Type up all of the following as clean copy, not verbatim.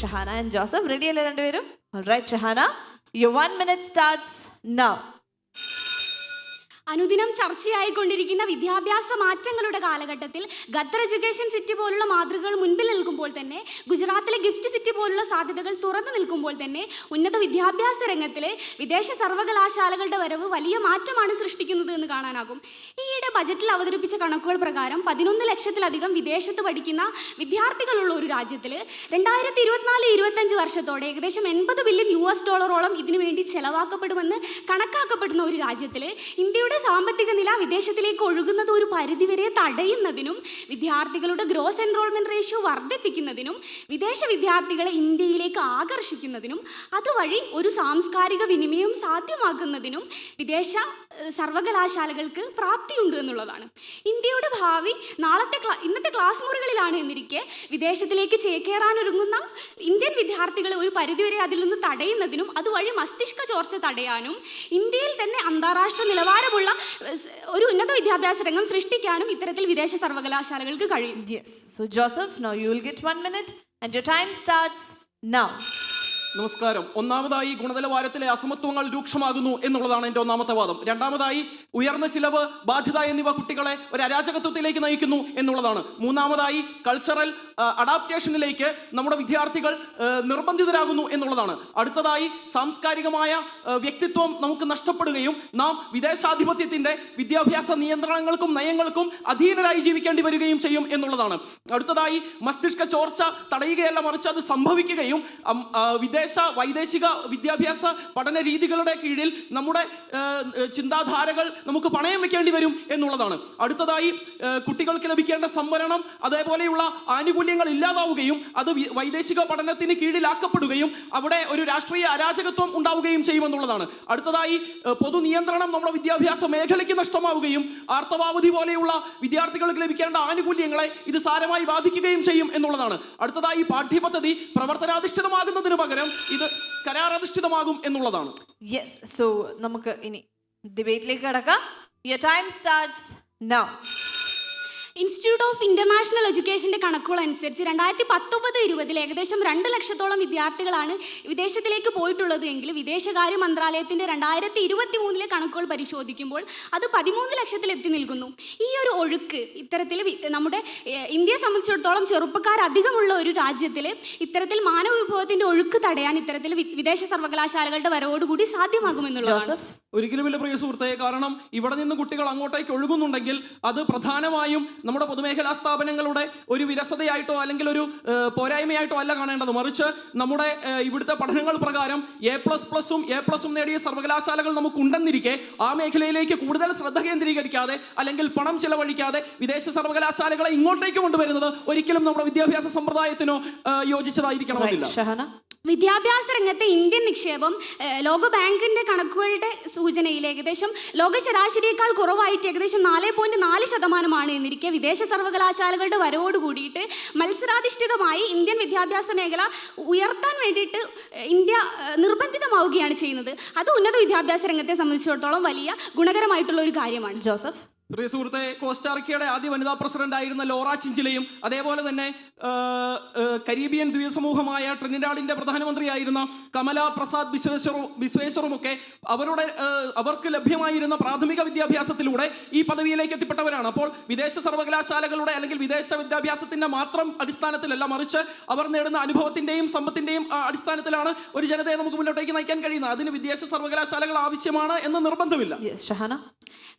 Shahana and Joseph, ready alle renduperum? All right, Shahana, your 1 minute starts now. അനുദിനം ചർച്ചയായിക്കൊണ്ടിരിക്കുന്ന വിദ്യാഭ്യാസ മാറ്റങ്ങളുടെ കാലഘട്ടത്തിൽ Qatar education city പോലുള്ള മാതൃകകൾ മുൻപിൽ നിൽക്കുമ്പോൾ തന്നെ, ഗുജറാത്തിലെ ഗിഫ്റ്റ് സിറ്റി പോലുള്ള സാധ്യതകൾ തുറന്നു നിൽക്കുമ്പോൾ തന്നെ ഉന്നത വിദ്യാഭ്യാസ രംഗത്തിലെ വിദേശ സർവകലാശാലകളുടെ വരവ് വലിയ മാറ്റമാണ് സൃഷ്ടിക്കുന്നത് എന്ന് കാണാനാകും. ഈയിടെ ബജറ്റിൽ അവതരിപ്പിച്ച കണക്കുകൾ പ്രകാരം 11 ലക്ഷത്തിലധികം വിദേശത്ത് പഠിക്കുന്ന വിദ്യാർത്ഥികളുള്ള ഒരു രാജ്യത്തിൽ 2024-25 വർഷത്തോടെ ഏകദേശം $80 ബില്യൺ ഇതിനു വേണ്ടി ചെലവാക്കപ്പെടുമെന്ന് കണക്കാക്കപ്പെടുന്ന ഒരു രാജ്യത്തിൽ ഇന്ത്യയുടെ സാമ്പത്തിക നില വിദേശത്തിലേക്ക് ഒഴുകുന്നത് ഒരു പരിധിവരെ തടയുന്നതിനും വിദ്യാർത്ഥികളുടെ ഗ്രോസ് എൻറോൾമെന്റ് റേഷ്യോ വർദ്ധിപ്പിക്കുന്നതിനും വിദേശ വിദ്യാർത്ഥികളെ ഇന്ത്യയിലേക്ക് ആകർഷിക്കുന്നതിനും അതുവഴി ഒരു സാംസ്കാരിക വിനിമയം സാധ്യമാക്കുന്നതിനും വിദേശ സർവകലാശാലകൾക്ക് പ്രാപ്തിയുണ്ട് എന്നുള്ളതാണ്. ഇന്ത്യയുടെ ഭാവി ഇന്നത്തെ ക്ലാസ് മുറികളിലാണ് എന്നിരിക്കെ വിദേശത്തിലേക്ക് ചേക്കേറാനൊരുങ്ങുന്ന ഇന്ത്യൻ വിദ്യാർത്ഥികളെ ഒരു പരിധിവരെ അതിൽ നിന്ന് തടയുന്നതിനും അതുവഴി മസ്തിഷ്ക ചോർച്ച തടയാനും ഇന്ത്യയിൽ തന്നെ അന്താരാഷ്ട്ര നിലവാരമുള്ള ഒരു ഉന്നത വിദ്യാഭ്യാസ രംഗം സൃഷ്ടിക്കാനും ഇത്തരത്തിൽ വിദേശ സർവകലാശാലകൾക്ക് കഴിയും. Yes. So Joseph, now you will get 1 minute and your time starts now. നമസ്കാരം. ഒന്നാമതായി, ഗുണനിലവാരത്തിലെ അസമത്വങ്ങൾ രൂക്ഷമാകുന്നു എന്നുള്ളതാണ് എൻ്റെ ഒന്നാമത്തെ വാദം. രണ്ടാമതായി, ഉയർന്ന ചിലവ്, ബാധ്യത എന്നിവ കുട്ടികളെ ഒരു അരാജകത്വത്തിലേക്ക് നയിക്കുന്നു എന്നുള്ളതാണ്. മൂന്നാമതായി, കൾച്ചറൽ അഡാപ്റ്റേഷനിലേക്ക് നമ്മുടെ വിദ്യാർത്ഥികൾ നിർബന്ധിതരാകുന്നു എന്നുള്ളതാണ്. അടുത്തതായി, സാംസ്കാരികമായ വ്യക്തിത്വം നമുക്ക് നഷ്ടപ്പെടുകയും നാം വിദേശാധിപത്യത്തിൻ്റെ വിദ്യാഭ്യാസ നിയന്ത്രണങ്ങൾക്കും നയങ്ങൾക്കും അധീനരായി ജീവിക്കേണ്ടി വരികയും ചെയ്യും എന്നുള്ളതാണ്. അടുത്തതായി, മസ്തിഷ്ക ചോർച്ച തടയുകയല്ല, മറിച്ച് അത് സംഭവിക്കുകയും വൈദേശിക വിദ്യാഭ്യാസ പഠന രീതികളുടെ കീഴിൽ നമ്മുടെ ചിന്താധാരകൾ നമുക്ക് പണയം വെക്കേണ്ടി വരും എന്നുള്ളതാണ്. അടുത്തതായി, കുട്ടികൾക്ക് ലഭിക്കേണ്ട സംവരണം അതേപോലെയുള്ള ആനുകൂല്യങ്ങൾ ഇല്ലാതാവുകയും അത് വൈദേശിക പഠനത്തിന് കീഴിലാക്കപ്പെടുകയും അവിടെ ഒരു രാഷ്ട്രീയ അരാജകത്വം ഉണ്ടാവുകയും ചെയ്യുമെന്നുള്ളതാണ്. അടുത്തതായി, പൊതു നിയന്ത്രണം നമ്മുടെ വിദ്യാഭ്യാസ മേഖലയ്ക്ക് നഷ്ടമാവുകയും ആർത്തവാവധി പോലെയുള്ള വിദ്യാർത്ഥികൾക്ക് ലഭിക്കേണ്ട ആനുകൂല്യങ്ങളെ ഇത് സാരമായി ബാധിക്കുകയും ചെയ്യും എന്നുള്ളതാണ്. അടുത്തതായി, പാഠ്യപദ്ധതി പ്രവർത്തനാധിഷ്ഠിതമാകുന്നതിന് പകരം ഇത് കരാറധിഷ്ഠിതമാകും എന്നുള്ളതാണ്. യെസ്, സോ നമുക്ക് ഇനി ഡിബേറ്റിലേക്ക് കടക്കാം. Your time starts now. Institute of international എഡ്യൂക്കേഷന്റെ കണക്കുകൾ അനുസരിച്ച് 2019-20 ഏകദേശം 2 ലക്ഷത്തോളം വിദ്യാർത്ഥികളാണ് വിദേശത്തിലേക്ക് പോയിട്ടുള്ളത് എങ്കിൽ വിദേശകാര്യ മന്ത്രാലയത്തിന്റെ 2023 കണക്കുകൾ പരിശോധിക്കുമ്പോൾ അത് 13 ലക്ഷത്തിൽ എത്തി നിൽക്കുന്നു. ഈ ഒരു ഒഴുക്ക് ഇത്തരത്തിൽ നമ്മുടെ ഇന്ത്യയെ സംബന്ധിച്ചിടത്തോളം ചെറുപ്പക്കാർ അധികമുള്ള ഒരു രാജ്യത്തിൽ ഇത്തരത്തിൽ മാനവ വിഭവത്തിന്റെ ഒഴുക്ക് തടയാൻ ഇത്തരത്തിൽ വിദേശ സർവകലാശാലകളുടെ വരവോടുകൂടി സാധ്യമാകുമെന്നുള്ളതാണ്. ഒരിക്കലുമില്ല പ്രിയ സുഹൃത്തെ. കാരണം ഇവിടെ നിന്ന് കുട്ടികൾ അങ്ങോട്ടേക്ക് ഒഴുകുന്നുണ്ടെങ്കിൽ അത് പ്രധാനമായും നമ്മുടെ പൊതുമേഖലാ സ്ഥാപനങ്ങളുടെ ഒരു വിരസതയായിട്ടോ അല്ലെങ്കിൽ ഒരു പോരായ്മയായിട്ടോ അല്ല കാണേണ്ടത്, മറിച്ച് നമ്മുടെ ഇവിടുത്തെ പഠനങ്ങൾ പ്രകാരം A++ഉം നേടിയ സർവകലാശാലകൾ നമുക്കുണ്ടെന്നിരിക്കെ ആ മേഖലയിലേക്ക് കൂടുതൽ ശ്രദ്ധ കേന്ദ്രീകരിക്കാതെ അല്ലെങ്കിൽ പണം ചെലവഴിക്കാതെ വിദേശ സർവകലാശാലകളെ ഇങ്ങോട്ടേക്ക് കൊണ്ടുവരുന്നത് ഒരിക്കലും നമ്മുടെ വിദ്യാഭ്യാസ സമ്പ്രദായത്തിനോ യോജിച്ചതായിരിക്കണമെന്നില്ല. വിദ്യാഭ്യാസ രംഗത്തെ ഇന്ത്യൻ നിക്ഷേപം ലോക ബാങ്കിന്റെ കണക്കുകളുടെ സൂചനയിൽ ഏകദേശം ലോക ശരാശരിയേക്കാൾ കുറവായിട്ട് ഏകദേശം 4.4% എന്നിരിക്കെ വിദേശ സർവകലാശാലകളുടെ വരവോട് കൂടിയിട്ട് മത്സരാധിഷ്ഠിതമായി ഇന്ത്യൻ വിദ്യാഭ്യാസ മേഖല ഉയർത്താൻ വേണ്ടിയിട്ട് ഇന്ത്യ നിർബന്ധിതമാവുകയാണ് ചെയ്യുന്നത്. അത് ഉന്നത വിദ്യാഭ്യാസ രംഗത്തെ സംബന്ധിച്ചിടത്തോളം വലിയ ഗുണകരമായിട്ടുള്ള ഒരു കാര്യമാണ്. ജോസഫ്. പ്രിയ സുഹൃത്തെ, കോസ്റ്റാറിക്കയുടെ ആദ്യ വനിതാ പ്രസിഡന്റ് ആയിരുന്ന ലോറ ചിഞ്ചിലയും അതേപോലെ തന്നെ കരീബിയൻ ദ്വീപസമൂഹമായ ട്രിനിഡാഡിന്റെ പ്രധാനമന്ത്രിയായിരുന്ന കമല പ്രസാദ് ബിസ്വേശ്വറുമൊക്കെ അവർക്ക് ലഭ്യമായിരുന്ന പ്രാഥമിക വിദ്യാഭ്യാസത്തിലൂടെ ഈ പദവിയിലേക്ക് എത്തിപ്പെട്ടവരാണ്. അപ്പോൾ വിദേശ സർവകലാശാലകളുടെ അല്ലെങ്കിൽ വിദേശ വിദ്യാഭ്യാസത്തിന്റെ മാത്രം അടിസ്ഥാനത്തിലല്ല, മറിച്ച് അവർ നേടുന്ന അനുഭവത്തിന്റെയും സമ്പത്തിന്റെയും അടിസ്ഥാനത്തിലാണ് ഒരു ജനതയെ നമുക്ക് മുന്നോട്ടേക്ക് നയിക്കാൻ കഴിയുന്നത്. അതിന് വിദേശ സർവകലാശാലകൾ ആവശ്യമാണ് എന്ന് നിർബന്ധമില്ല.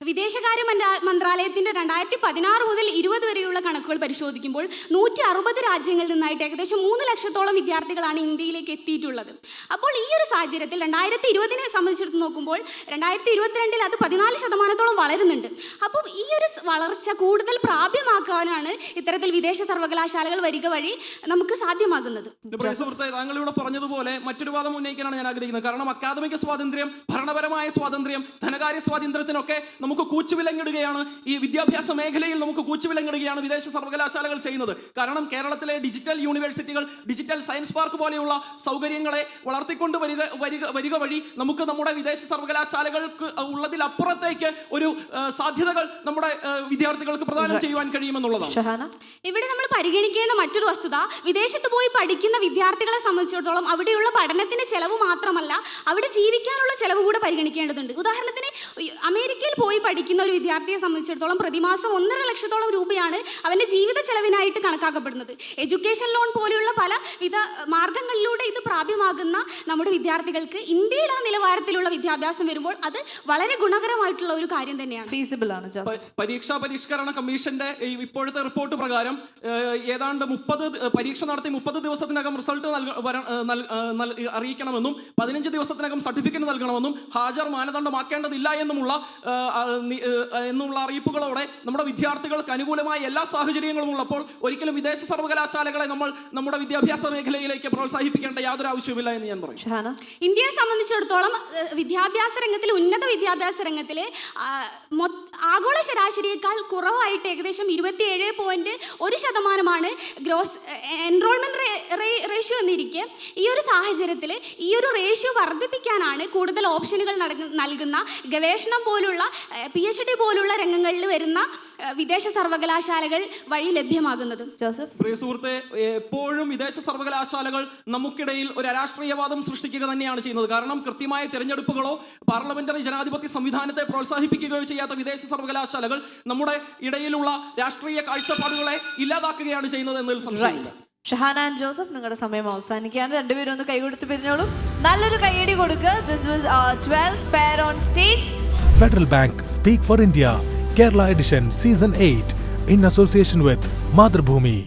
വിദേശകാര്യ മന്ത്രാലയത്തിന്റെ 2016 മുതൽ 20 വരെയുള്ള കണക്കുകൾ പരിശോധിക്കുമ്പോൾ 160 രാജ്യങ്ങളിൽ നിന്നായിട്ട് ഏകദേശം 3 ലക്ഷത്തോളം വിദ്യാർത്ഥികളാണ് ഇന്ത്യയിലേക്ക് എത്തിയിട്ടുള്ളത്. അപ്പോൾ ഈ ഒരു സാഹചര്യത്തിൽ 2020 സംബന്ധിച്ചെടുത്ത് നോക്കുമ്പോൾ 2022 അത് 14% വളരുന്നുണ്ട്. അപ്പോൾ ഈ ഒരു വളർച്ച കൂടുതൽ പ്രാപ്യമാക്കാനാണ് ഇത്തരത്തിൽ വിദേശ സർവകലാശാലകൾ വരിക വഴി നമുക്ക് സാധ്യമാകുന്നത്. താങ്കൾ ഇവിടെ പറഞ്ഞതുപോലെ മറ്റൊരു വാദം ഉന്നയിക്കാനാണ് ഞാൻ ആഗ്രഹിക്കുന്നത്. കാരണം അക്കാദമിക സ്വാതന്ത്ര്യം, ഭരണപരമായ സ്വാതന്ത്ര്യം, ധനകാര്യ സ്വാതന്ത്ര്യത്തിനൊക്കെ നമുക്ക് കൂച്ചുവിലങ്ങിടുകയാണ് ഈ വിദ്യാഭ്യാസ മേഖലയിൽ നമുക്ക് കൂച്ചുവിലങ്ങിടുകയാണ് വിദേശ സർവകലാശാലകൾ ചെയ്യുന്നത്. കാരണം കേരളത്തിലെ ഡിജിറ്റൽ യൂണിവേഴ്സിറ്റികൾ, ഡിജിറ്റൽ സയൻസ് പാർക്ക് പോലെയുള്ള സൗകര്യങ്ങളെ വളർത്തിക്കൊണ്ട് വരിക വഴി നമുക്ക് നമ്മുടെ വിദേശ സർവകലാശാലകൾക്ക് ഉള്ളതിലപ്പുറത്തേക്ക് ഒരു സാധ്യതകൾ നമ്മുടെ വിദ്യാർത്ഥികൾക്ക് പ്രദാനം ചെയ്യുവാൻ കഴിയുമെന്നുള്ളതാണ്. ഇവിടെ നമ്മൾ പരിഗണിക്കേണ്ട മറ്റൊരു വസ്തുത, വിദേശത്ത് പോയി പഠിക്കുന്ന വിദ്യാർത്ഥികളെ സംബന്ധിച്ചിടത്തോളം അവിടെയുള്ള പഠനത്തിന് ചെലവ് മാത്രമല്ല, അവിടെ ജീവിക്കാനുള്ള ചെലവ് കൂടെ പരിഗണിക്കേണ്ടതുണ്ട്. ഉദാഹരണത്തിന് അമേരിക്കയിൽ പോയി പഠിക്കുന്ന ഒരു വിദ്യാർത്ഥിയെ സംബന്ധിച്ചിടത്തോളം പ്രതിമാസം 1.5 ലക്ഷത്തോളം രൂപയാണ് അവൻ്റെ ജീവിത ചെലവിനായിട്ട് കണക്കാക്കപ്പെടുന്നത്. എഡ്യൂക്കേഷൻ ലോൺ പോലെയുള്ള പലവിധ മാർഗങ്ങളിലൂടെ ഇത് പ്രാപ്യമാകുന്ന നമ്മുടെ വിദ്യാർത്ഥികൾക്ക് ഇന്ത്യയിൽ ആ നിലവാരത്തിലുള്ള വിദ്യാഭ്യാസം വരുമ്പോൾ അത് വളരെ ഗുണകരമായിട്ടുള്ള ഒരു കാര്യം തന്നെയാണ്. ഫീസിബിൾ ആണ് ജോസഫ്. പരീക്ഷാ പരിഷ്കരണ കമ്മീഷന്റെ ഇപ്പോഴത്തെ റിപ്പോർട്ട് പ്രകാരം ഏതാണ്ട് 30 പരീക്ഷ നടത്തി 30 ദിവസത്തിനകം റിസൾട്ട് അറിയിക്കണമെന്നും 15 ദിവസത്തിനകം സർട്ടിഫിക്കറ്റ് നൽകണമെന്നും ഹാജർ മാനദണ്ഡമാക്കേണ്ടതില്ല എന്നുള്ള അറിയിപ്പുകളോടെ നമ്മുടെ വിദ്യാർത്ഥികൾക്ക് അനുകൂലമായ എല്ലാ സാഹചര്യങ്ങളും ഉള്ളപ്പോൾ ഒരിക്കലും വിദേശ സർവകലാശാലകളെ നമ്മൾ നമ്മുടെ വിദ്യാഭ്യാസ മേഖലയിലേക്ക് പ്രോത്സാഹിപ്പിക്കേണ്ട യാതൊരു ആവശ്യവുമില്ല എന്ന് ഞാൻ പറയും. ഇന്ത്യയെ സംബന്ധിച്ചിടത്തോളം വിദ്യാഭ്യാസ രംഗത്തിൽ, ഉന്നത വിദ്യാഭ്യാസ രംഗത്തിൽ ആഗോള ശരാശരിയേക്കാൾ കുറവായിട്ട് ഏകദേശം 27.1% ഗ്രോസ് എൻറോൾമെന്റ് റേഷ്യോ എന്നിരിക്കെ ഈ ഒരു സാഹചര്യത്തിൽ ഈ ഒരു റേഷ്യോ വർദ്ധിപ്പിക്കാനാണ് കൂടുതൽ ഓപ്ഷനുകൾ നൽകുന്ന ഗവേഷണം പോലുള്ള PhD പോലുള്ള രംഗങ്ങളിൽ വരുന്ന വിദേശ സർവകലാശാലകൾ വഴി ലഭ്യമാകുന്നത്. ജോസഫ്. പ്രിയ സുഹൃത്തെ, എപ്പോഴും വിദേശ സർവകലാശാലകൾ നമുക്കിടയിൽ ഒരു അരാഷ്ട്രീയവാദം സൃഷ്ടിക്കുക തന്നെയാണ് ചെയ്യുന്നത്. കാരണം കൃത്യമായ തിരഞ്ഞെടുപ്പുകളോ പാർലമെന്ററി ജനാധിപത്യ സംവിധാനത്തെ പ്രോത്സാഹിപ്പിക്കുകയോ ചെയ്യാത്ത വിദേശ സർവകലാശാലകൾ നമ്മുടെ ഇടയിലുള്ള രാഷ്ട്രീയ കാഴ്ചപ്പാടുകളെ ഇല്ലാതാക്കുകയാണ് ചെയ്യുന്നത് എന്നതിൽ സംശയമില്ല. ഷഹാന ആൻഡ് ജോസഫ്, നിങ്ങളുടെ സമയം അവസാനിക്കുകയാണ്. രണ്ടുപേരും ഒന്ന് കൈകൊടുത്ത് പിരിഞ്ഞോളൂ. നല്ലൊരു കൈയടി കൊടുക്കുക. This was 12th pair on stage. Federal Bank Speak for India Kerala Edition Season 8 in association with Madhrbhoomi.